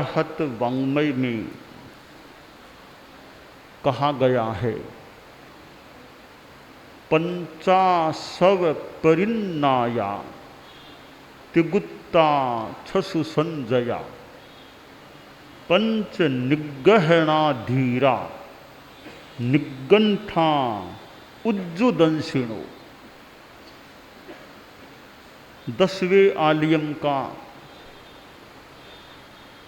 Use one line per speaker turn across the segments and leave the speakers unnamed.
आर्हत वाङ्मय में कहा गया है, पंचासव परिन्नाया तिगुत्ता छसु संजया पंच निगहणा धीरा निगंठा उज्जुदंशिणो। 10वें आलियम का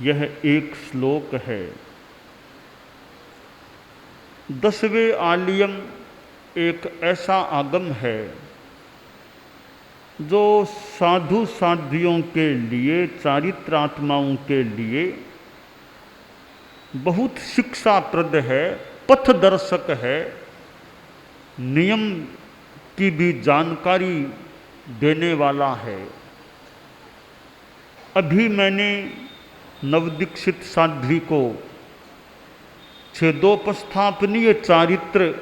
यह एक श्लोक है। 10वें आलियम एक ऐसा आगम है जो साधु साध्वियों के लिए, चारित्रात्माओं के लिए बहुत शिक्षाप्रद है, पथदर्शक है, नियम की भी जानकारी देने वाला है। अभी मैंने नवदीक्षित साध्वी को छेदोपस्थापनीय चारित्र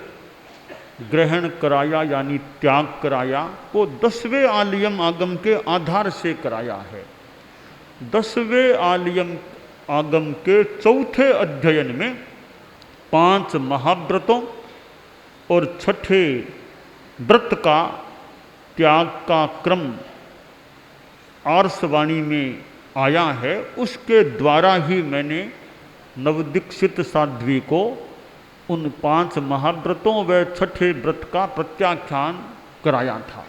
ग्रहण कराया, यानी त्याग कराया, वो 10वें आलियम आगम के आधार से कराया है। 10वें आलियम आगम के चौथे अध्ययन में 5 महाव्रतों और 6ठे व्रत का त्याग का क्रम आर्षवाणी में आया है। उसके द्वारा ही मैंने नवदीक्षित साध्वी को उन 5 महाव्रतों व 6ठे व्रत का प्रत्याख्यान कराया था।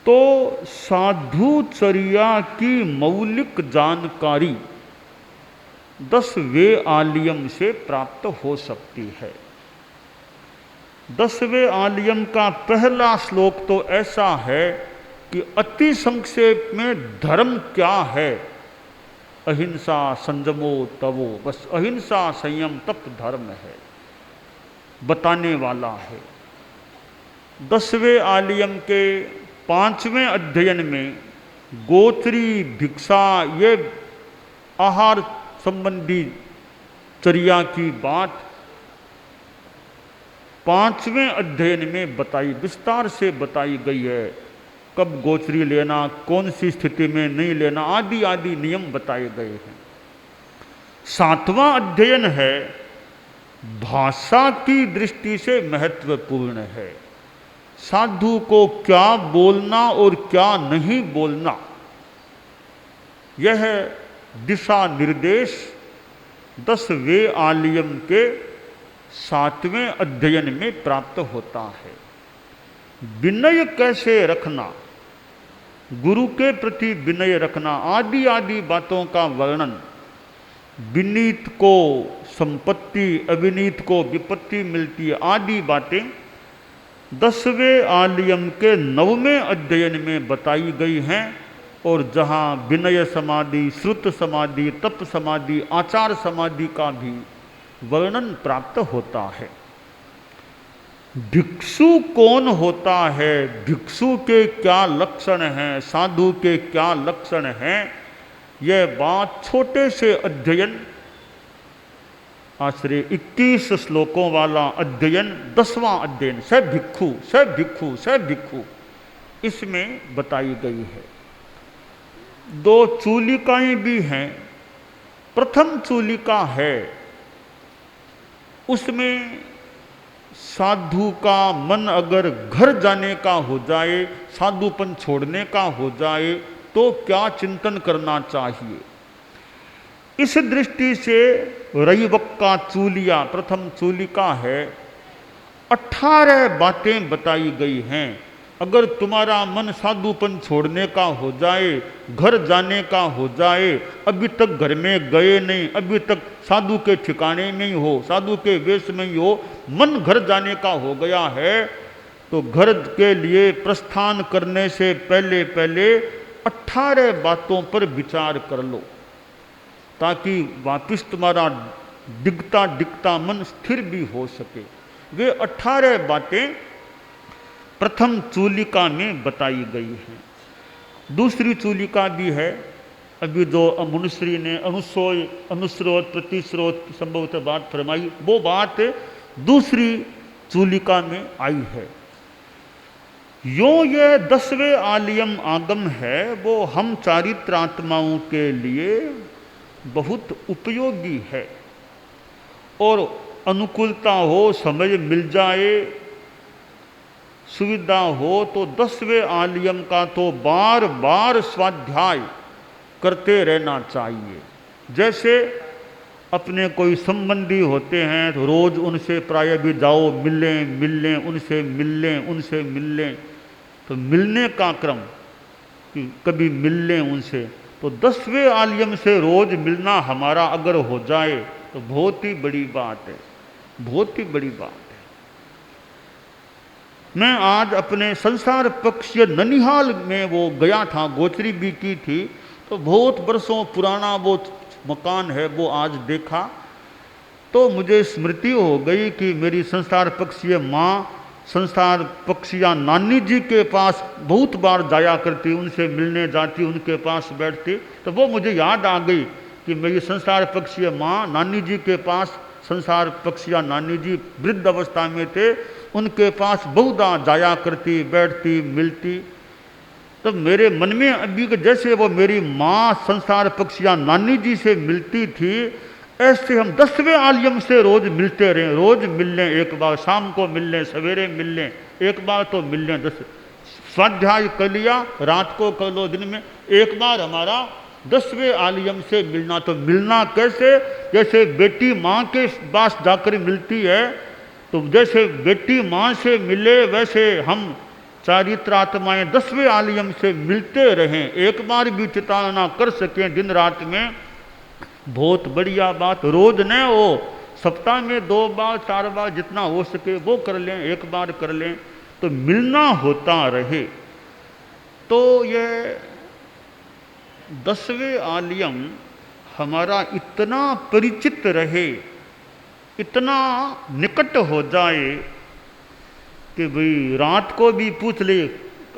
तो साधुचर्या की मौलिक जानकारी 10वें आलियम से प्राप्त हो सकती है। 10वें आलियम का पहला श्लोक तो ऐसा है कि अति संक्षेप में धर्म क्या है। अहिंसा संयमो तवो, बस अहिंसा संयम तप धर्म है, बताने वाला है। 10वें आलियम के 5वें अध्ययन में गोत्री भिक्षा, ये आहार संबंधी चर्या की बात 5वें अध्ययन में बताई, विस्तार से बताई गई है। कब गोचरी लेना, कौन सी स्थिति में नहीं लेना, आदि आदि नियम बताए गए हैं। 7वां अध्ययन है, भाषा की दृष्टि से महत्वपूर्ण है। साधु को क्या बोलना और क्या नहीं बोलना, यह दिशा निर्देश 10वें आलियम के 7वें अध्ययन में प्राप्त होता है। विनय कैसे रखना, गुरु के प्रति विनय रखना, आदि आदि बातों का वर्णन, विनीत को संपत्ति, अविनीत को विपत्ति मिलती है, आदि बातें 10वें आलियम के 9वें अध्ययन में बताई गई हैं। और जहाँ विनय समाधि, श्रुत समाधि, तप समाधि, आचार समाधि का भी वर्णन प्राप्त होता है। भिक्षु कौन होता है, भिक्षु के क्या लक्षण हैं, साधु के क्या लक्षण हैं, यह बात छोटे से अध्ययन, आश्रय 21 श्लोकों वाला अध्ययन, 10वां अध्ययन स भिक्षु स भिक्षु स भिक्षु, इसमें बताई गई है। 2 चूलिकाएं भी हैं। प्रथम चूलिका है, उसमें साधु का मन अगर घर जाने का हो जाए, साधुपन छोड़ने का हो जाए, तो क्या चिंतन करना चाहिए। इस दृष्टि से रैवक्का चूलिया प्रथम चूलिका है। 18 बातें बताई गई हैं। अगर तुम्हारा मन साधुपन छोड़ने का हो जाए, घर जाने का हो जाए, अभी तक घर में गए नहीं, अभी तक साधु के ठिकाने में ही हो, साधु के वेश में ही हो, मन घर जाने का हो गया है, तो घर के लिए प्रस्थान करने से पहले पहले 18 बातों पर विचार कर लो, ताकि वापिस तुम्हारा डिगता डिगता मन स्थिर भी हो सके। वे 18 बातें प्रथम चूलिका में बताई गई हैं। दूसरी चूलिका भी है। अभी जो मनुश्री ने अनुस्रोत प्रतिस्रोत की संभवतः बात फरमाई, वो बात दूसरी चूलिका में आई है। यो ये 10वें आलियम आगम है, वो हम चारित्रात्माओं के लिए बहुत उपयोगी है। और अनुकूलता हो, समझ मिल जाए, सुविधा हो तो 10वें आलियम का तो बार बार स्वाध्याय करते रहना चाहिए। जैसे अपने कोई संबंधी होते हैं तो रोज उनसे प्राय भी जाओ, मिलें उनसे मिल लें। तो मिलने का क्रम कि कभी मिल लें उनसे, तो 10वें आलियम से रोज मिलना हमारा अगर हो जाए तो बहुत ही बड़ी बात है, बहुत ही बड़ी बात है। मैं आज अपने संसार पक्षीय ननिहाल में वो गया था, गोचरी भी की थी, तो बहुत बरसों पुराना वो मकान है, वो आज देखा तो मुझे स्मृति हो गई कि मेरी संसार पक्षीय माँ संसार पक्षिया नानी जी के पास बहुत बार जाया करती, उनसे मिलने जाती, उनके पास बैठती। तो वो मुझे याद आ गई कि मेरी संसार पक्षीय माँ नानी जी के पास, संसार पक्षिया नानी जी वृद्ध अवस्था में थे, उनके पास बहुधा जाया करती, बैठती, मिलती। तब मेरे मन में अभी जैसे वो मेरी माँ संसार पक्षिया नानी जी से मिलती थी, ऐसे हम 10वें आलियम से रोज मिलते रहें, रोज मिल लें, एक बार शाम को मिल लें, सवेरे मिल लें, एक बार तो मिल लें। 10 स्वाध्याय कर लिया, रात को कर लो, दिन में एक बार हमारा 10वें आलियम से मिलना। तो मिलना कैसे? जैसे बेटी माँ के पास जाकर मिलती है, तो जैसे बेटी माँ से मिले वैसे हम चारित्रात्माएं 10वें आलियम से मिलते रहें, एक बार भी चितालना कर सकें दिन रात में, बहुत बढ़िया बात। रोज न हो, सप्ताह में 2 बार 4 बार जितना हो सके वो कर लें, एक बार कर लें, तो मिलना होता रहे। तो ये 10वें आलियम हमारा इतना परिचित रहे, इतना निकट हो जाए कि भाई रात को भी पूछ ले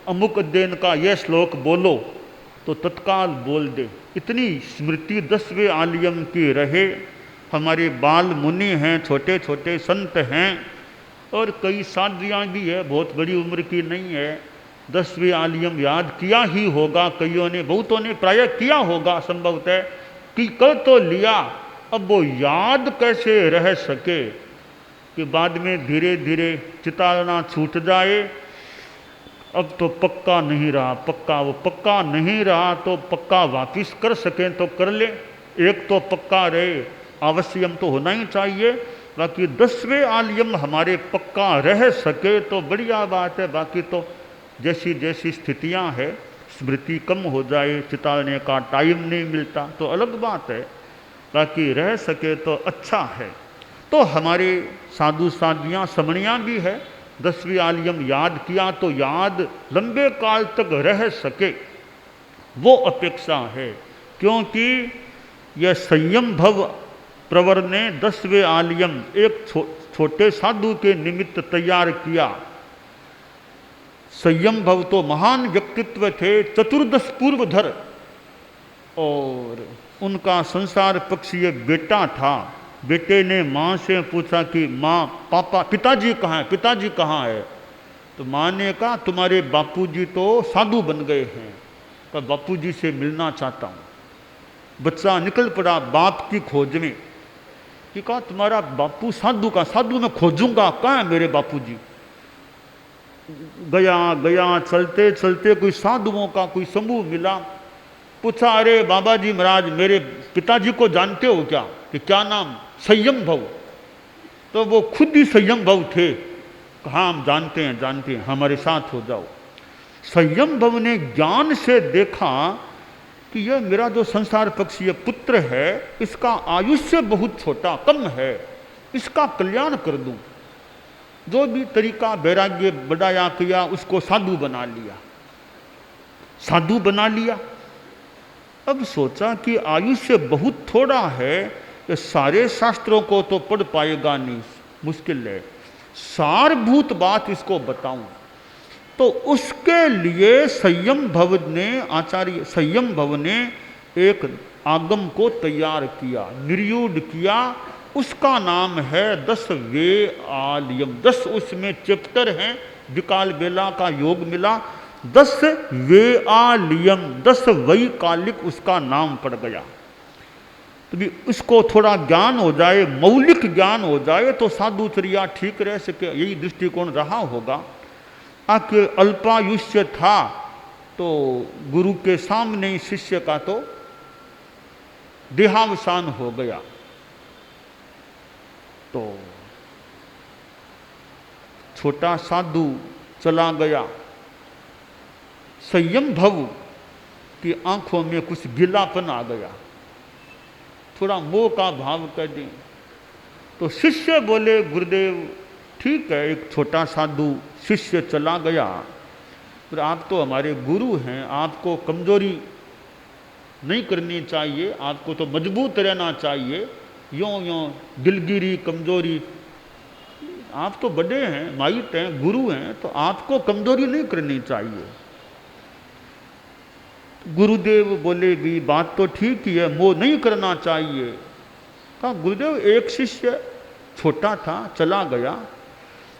अमुक अध्ययन का यह श्लोक बोलो तो तत्काल बोल दे, इतनी स्मृति 10वें आलियम की रहे। हमारे बाल मुनि हैं, छोटे छोटे संत हैं, और कई साध्वियाँ भी है, बहुत बड़ी उम्र की नहीं है, 10वें आलियम याद किया ही होगा, कईयों ने, बहुतों ने प्राय किया होगा संभवतः, कि कर तो लिया, अब वो याद कैसे रह सके कि बाद में धीरे धीरे चितालना छूट जाए। अब तो पक्का नहीं रहा, पक्का वो पक्का नहीं रहा तो पक्का वापिस कर सकें तो कर ले, एक तो पक्का रहे, आवश्यम तो होना ही चाहिए। बाकी 10वें आलियम हमारे पक्का रह सके तो बढ़िया बात है। बाकी तो जैसी जैसी स्थितियां है, स्मृति कम हो जाए, चितालने का टाइम नहीं मिलता तो अलग बात है, बाकी रह सके तो अच्छा है। तो हमारे साधु साधियाँ समणियाँ भी है, 10वीं आलियम याद किया तो याद लंबे काल तक रह सके, वो अपेक्षा है। क्योंकि यह संयम भव प्रवर ने 10वें आलियम एक छोटे साधु के निमित्त तैयार किया। संयम भव तो महान व्यक्तित्व थे, चतुर्दश पूर्वधर, और उनका संसार पक्षीय बेटा था। बेटे ने माँ से पूछा कि माँ पापा पिताजी कहाँ है, पिताजी कहाँ है? तो माँ ने कहा तुम्हारे बापूजी तो साधु बन गए हैं, पर बापूजी से मिलना चाहता हूँ। बच्चा निकल पड़ा बाप की खोज में, कि कहा तुम्हारा बापू साधु का, साधु मैं खोजूंगा, कहाँ है मेरे बापूजी? गया गया चलते चलते कोई साधुओं का कोई समूह मिला, पूछा अरे बाबा जी महाराज मेरे पिताजी को जानते हो क्या? कि क्या नाम? संयम भव। तो वो खुद ही संयम भव थे। कहा हम जानते हैं, हमारे साथ हो जाओ। संयम भव ने ज्ञान से देखा कि यह मेरा जो संसार पक्षीय पुत्र है, इसका आयुष्य बहुत छोटा कम है, इसका कल्याण कर दूं। जो भी तरीका वैराग्य बढ़ाया किया, उसको साधु बना लिया, साधु बना लिया। अब सोचा कि आयुष्य बहुत थोड़ा है, कि सारे शास्त्रों को तो पढ़ पाएगा नहीं, मुश्किल है, सारभूत बात इसको बताऊं। तो उसके लिए संयम भव ने, आचार्य संयम भव ने एक आगम को तैयार किया, निर्यूढ़ किया। उसका नाम है 10वें आलियम। 10 उसमें चैप्टर हैं, विकाल बेला का योग मिला, 10वें आलियम, 10 वैकालिक उसका नाम पड़ गया। तो भी उसको थोड़ा ज्ञान हो जाए, मौलिक ज्ञान हो जाए तो साधुचर्या ठीक रह सके, यही दृष्टिकोण रहा होगा। आखिर अल्पायुष्य था तो गुरु के सामने ही शिष्य का तो देहावसान हो गया। तो छोटा साधु चला गया। संयम भव की आंखों में कुछ गिलापन आ गया, थोड़ा मोह का भाव कर दी। तो शिष्य बोले गुरुदेव ठीक है, एक छोटा साधु शिष्य चला गया, पर आप तो हमारे गुरु हैं, आपको कमजोरी नहीं करनी चाहिए, आपको तो मजबूत रहना चाहिए। यों यों दिलगिरी कमजोरी, आप तो बड़े हैं, माइट हैं, गुरु हैं, तो आपको कमजोरी नहीं करनी चाहिए। गुरुदेव बोले भी बात तो ठीक ही है, मोह नहीं करना चाहिए। कहा गुरुदेव एक शिष्य छोटा था चला गया,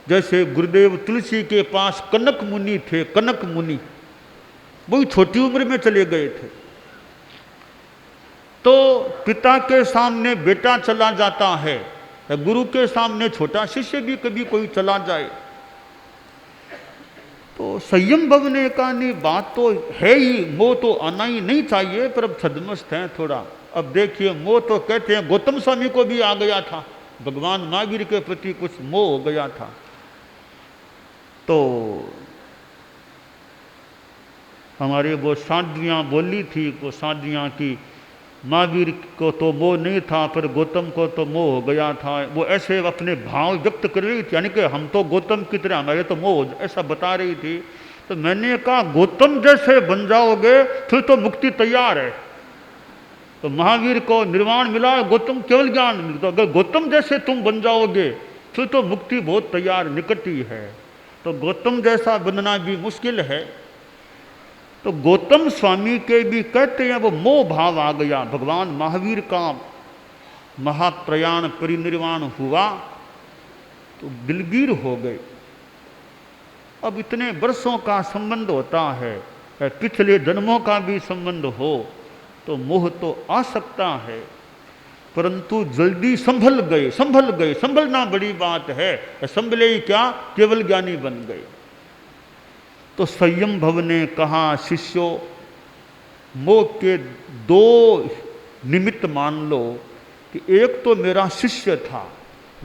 जैसे गुरुदेव तुलसी के पास कनक मुनि थे, कनक मुनि वही छोटी उम्र में चले गए थे। तो पिता के सामने बेटा चला जाता है, गुरु के सामने छोटा शिष्य भी कभी कोई चला जाए। तो संयम भव ने कहा नहीं बात तो है ही, मोह तो आना ही नहीं चाहिए, पर अब छद्मस्त हैं थोड़ा। अब देखिए मोह तो कहते हैं गौतम स्वामी को भी आ गया था, भगवान महावीर के प्रति कुछ मोह हो गया था। तो हमारे वो साध्वियाँ बोली थी, वो साध्वियाँ की महावीर को तो मोह नहीं था पर गौतम को तो मोह हो गया था। वो ऐसे अपने भाव व्यक्त कर रही थी, यानी कि हम तो गौतम की तरह, हमारे तो मोह, ऐसा बता रही थी। तो मैंने कहा गौतम जैसे बन जाओगे फिर तो मुक्ति तैयार है। तो महावीर को निर्वाण मिला, गौतम केवल ज्ञान मिलता। अगर गौतम जैसे तुम बन जाओगे फिर तो मुक्ति बहुत तैयार, निकट ही है। तो गौतम जैसा बनना भी मुश्किल है। तो गौतम स्वामी के भी कहते हैं वो मोह भाव आ गया। भगवान महावीर का महाप्रयाण परिनिर्वाण हुआ तो दिलगीर हो गए। अब इतने वर्षों का संबंध होता है, पिछले जन्मों का भी संबंध हो तो मोह तो आ सकता है, परंतु जल्दी संभल गए। संभलना बड़ी बात है, संभले ही क्या, केवल ज्ञानी बन गए। तो संयम भव ने कहा शिष्यों मोह के दो निमित्त मान लो कि एक तो मेरा शिष्य था,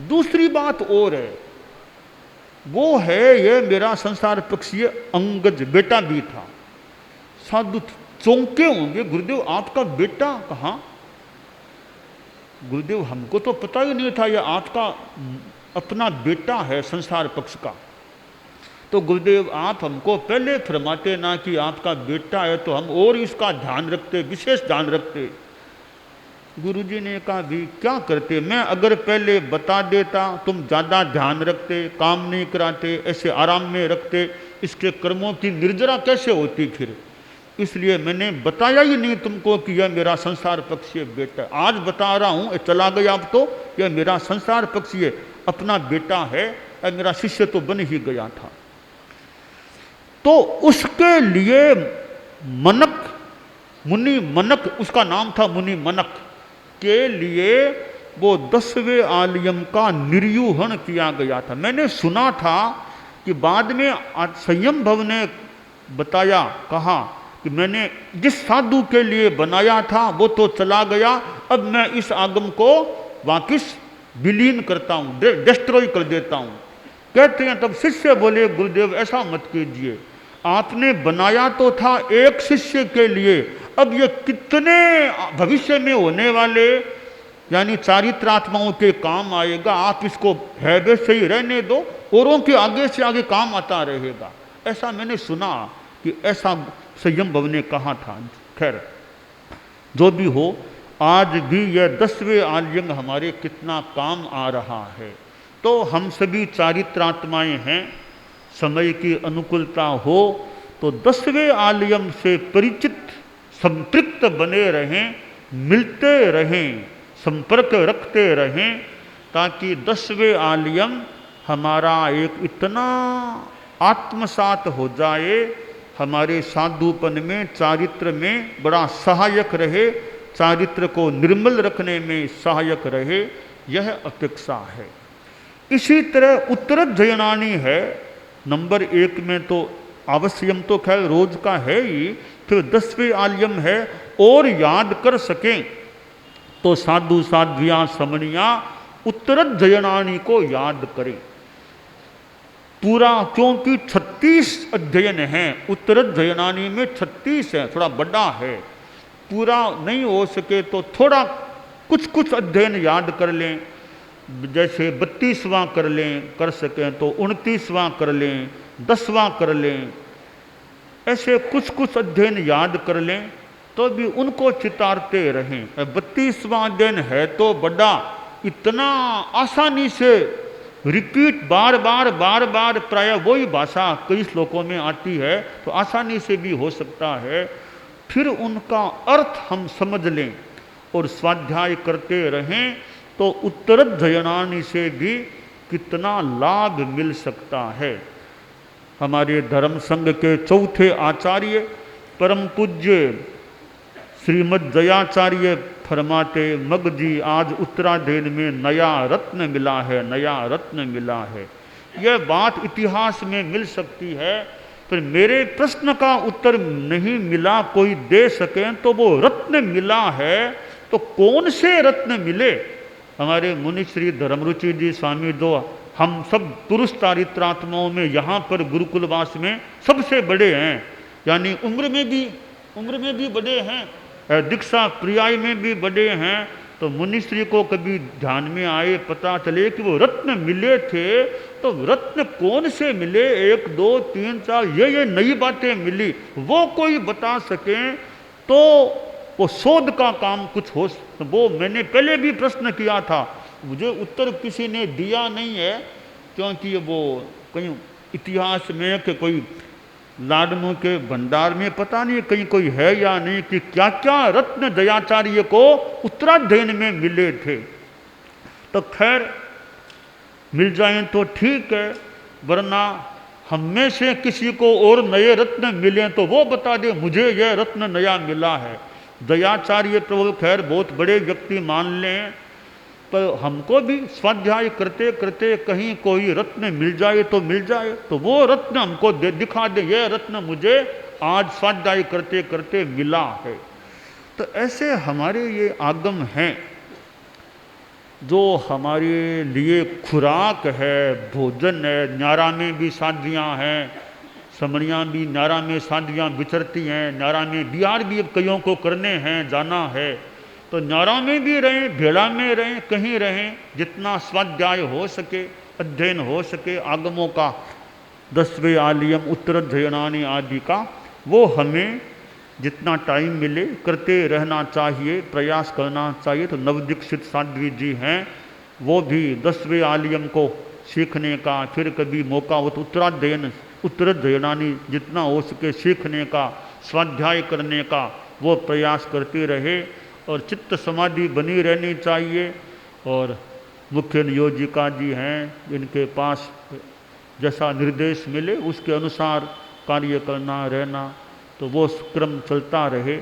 दूसरी बात और है, वो है ये मेरा संसार पक्षीय अंगज बेटा भी था। साधु चौंके होंगे, गुरुदेव आपका बेटा कहाँ? गुरुदेव हमको तो पता ही नहीं था ये आपका अपना बेटा है संसार पक्ष का। तो गुरुदेव आप हमको पहले फरमाते ना कि आपका बेटा है तो हम और इसका ध्यान रखते, विशेष ध्यान रखते। गुरुजी ने कहा भी क्या करते, मैं अगर पहले बता देता तुम ज़्यादा ध्यान रखते, काम नहीं कराते, ऐसे आराम में रखते, इसके कर्मों की निर्जरा कैसे होती फिर। इसलिए मैंने बताया ही नहीं तुमको कि यह मेरा संसार पक्षीय बेटा। आज बता रहा हूँ, चला गया अब तो, यह मेरा संसार पक्षीय अपना बेटा है, और मेरा शिष्य तो बन ही गया था। तो उसके लिए मनक, मुनि मनक उसका नाम था, मुनि मनक के लिए वो 10वें आलियम का निर्यूहण किया गया था। मैंने सुना था कि बाद में संयम भव ने बताया, कहा कि मैंने जिस साधु के लिए बनाया था वो तो चला गया, अब मैं इस आगम को वापिस विलीन करता हूँ, डिस्ट्रॉय कर देता हूँ। कहते हैं तब शिष्य बोले गुरुदेव ऐसा मत कीजिए, आपने बनाया तो था एक शिष्य के लिए, अब ये कितने भविष्य में होने वाले यानी चारित्रात्माओं के काम आएगा। आप इसको है वैसे ही रहने दो, औरों के आगे से आगे काम आता रहेगा। ऐसा मैंने सुना कि ऐसा संयम भव ने कहा था। खैर जो भी हो, आज भी यह 10वें आलिंग हमारे कितना काम आ रहा है। तो हम सभी चारित्रात्माएं हैं, समय की अनुकूलता हो तो 10वें आलियम से परिचित संपृक्त बने रहें, मिलते रहें, संपर्क रखते रहें, ताकि 10वें आलियम हमारा एक इतना आत्मसात हो जाए, हमारे साधुपन में, चारित्र में बड़ा सहायक रहे। चारित्र को निर्मल रखने में सहायक रहे, यह अपेक्षा है। इसी तरह उत्तराध्ययनानी है नंबर 1 में, तो आवश्यम तो खैर रोज का है ही, फिर 10वें आलियम है और याद कर सकें तो साधु साध्वियां समणियां उत्तराध्ययनानी को याद करें पूरा, क्योंकि 36 अध्ययन हैं उत्तराध्ययनानी में, 36 है, थोड़ा बड़ा है, पूरा नहीं हो सके तो थोड़ा कुछ कुछ अध्ययन याद कर लें, जैसे 32वां कर लें, कर सकें तो 29वां कर लें, 10वां कर लें, ऐसे कुछ कुछ अध्ययन याद कर लें तो भी उनको चितारते रहें। 32वां अध्ययन है तो बड़ा, इतना आसानी से रिपीट बार बार प्राय वही भाषा कई श्लोकों में आती है तो आसानी से भी हो सकता है। फिर उनका अर्थ हम समझ लें और स्वाध्याय करते रहें तो उत्तराध्ययनानी से भी कितना लाभ मिल सकता है। हमारे धर्म संघ के चौथे आचार्य परम पूज्य श्रीमद जयाचार्य फरमाते, मग जी आज उत्तराध्ययन में नया रत्न मिला है, नया रत्न मिला है। यह बात इतिहास में मिल सकती है, पर मेरे प्रश्न का उत्तर नहीं मिला कोई दे सके तो वो रत्न मिला है तो कौन से रत्न मिले। हमारे मुनि श्री धर्मरुचि जी स्वामी, जो हम सब पुरुष चारित्रात्माओं में यहाँ पर गुरुकुलवास में सबसे बड़े हैं, यानी उम्र में भी बड़े हैं, दीक्षा प्रियाय में भी बड़े हैं, तो मुनिश्री को कभी ध्यान में आए, पता चले कि वो रत्न मिले थे, तो रत्न कौन से मिले, 1 2 3 4 ये नई बातें मिली, वो कोई बता सके तो वो शोध का काम कुछ हो। वो मैंने पहले भी प्रश्न किया था, मुझे उत्तर किसी ने दिया नहीं है, क्योंकि वो कहीं इतिहास में कि कोई लाडमू के भंडार में पता नहीं कहीं कोई है या नहीं कि क्या क्या रत्न दयाचार्य को उत्तराध्ययन में मिले थे। तो खैर मिल जाएं तो ठीक है, वरना हम में से किसी को और नए रत्न मिले तो वो बता दे मुझे यह रत्न नया मिला है। दयाचार्य प्रभु खैर बहुत बड़े व्यक्ति मान लें, पर हमको भी स्वाध्याय करते करते कहीं कोई रत्न मिल जाए तो वो रत्न हमको दिखा दे, यह रत्न मुझे आज स्वाध्याय करते करते मिला है। तो ऐसे हमारे ये आगम हैं जो हमारे लिए खुराक है, भोजन है। न्यारा में भी साध्वियाँ हैं, समणियाँ भी न्यारा में साध्वियाँ विचरती हैं, न्यारा में बिहार भी अब कईयों को करने हैं, जाना है, तो न्यारा में भी रहें, भेड़ा में रहें, कहीं रहें, जितना स्वाध्याय हो सके, अध्ययन हो सके आगमों का, 10वें आलियम उत्तराध्ययनानि आदि का, वो हमें जितना टाइम मिले करते रहना चाहिए, प्रयास करना चाहिए। तो नवदीक्षित साध्वी जी हैं, वो भी 10वें आलियम को सीखने का, फिर कभी मौका हो तो उत्तराध्ययनानि जितना हो सके सीखने का, स्वाध्याय करने का वो प्रयास करते रहे और चित्त समाधि बनी रहनी चाहिए। और मुख्य नियोजिका जी हैं, इनके पास जैसा निर्देश मिले उसके अनुसार कार्य करना रहना, तो वो क्रम चलता रहे।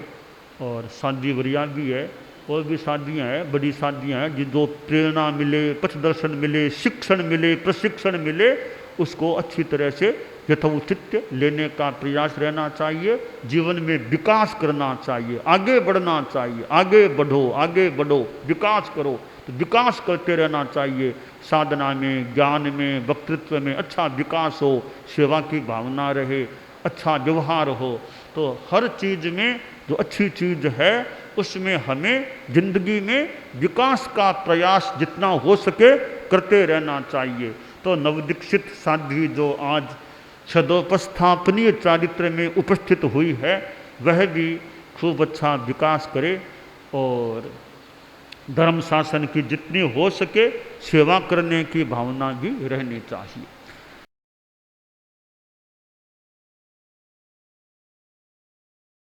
और साध्वी वरिया भी है, और भी साध्वियाँ हैं, बड़ी साध्वियाँ हैं जिनको प्रेरणा मिले, पथ दर्शन मिले, शिक्षण मिले, प्रशिक्षण मिले, उसको अच्छी तरह से यथोचित लेने का प्रयास रहना चाहिए। जीवन में विकास करना चाहिए, आगे बढ़ना चाहिए, आगे बढ़ो, विकास करो, तो विकास करते रहना चाहिए। साधना में, ज्ञान में, वक्तृत्व में अच्छा विकास हो, सेवा की भावना रहे, अच्छा व्यवहार हो, तो हर चीज़ में जो अच्छी चीज़ है उसमें हमें जिंदगी में विकास का प्रयास जितना हो सके करते रहना चाहिए। तो नवदीक्षित साध्वी जो आज छदोपस्थापनीय चारित्र में उपस्थित हुई है, वह भी खूब अच्छा विकास करे और धर्म शासन की जितनी हो सके सेवा करने की भावना भी रहनी चाहिए।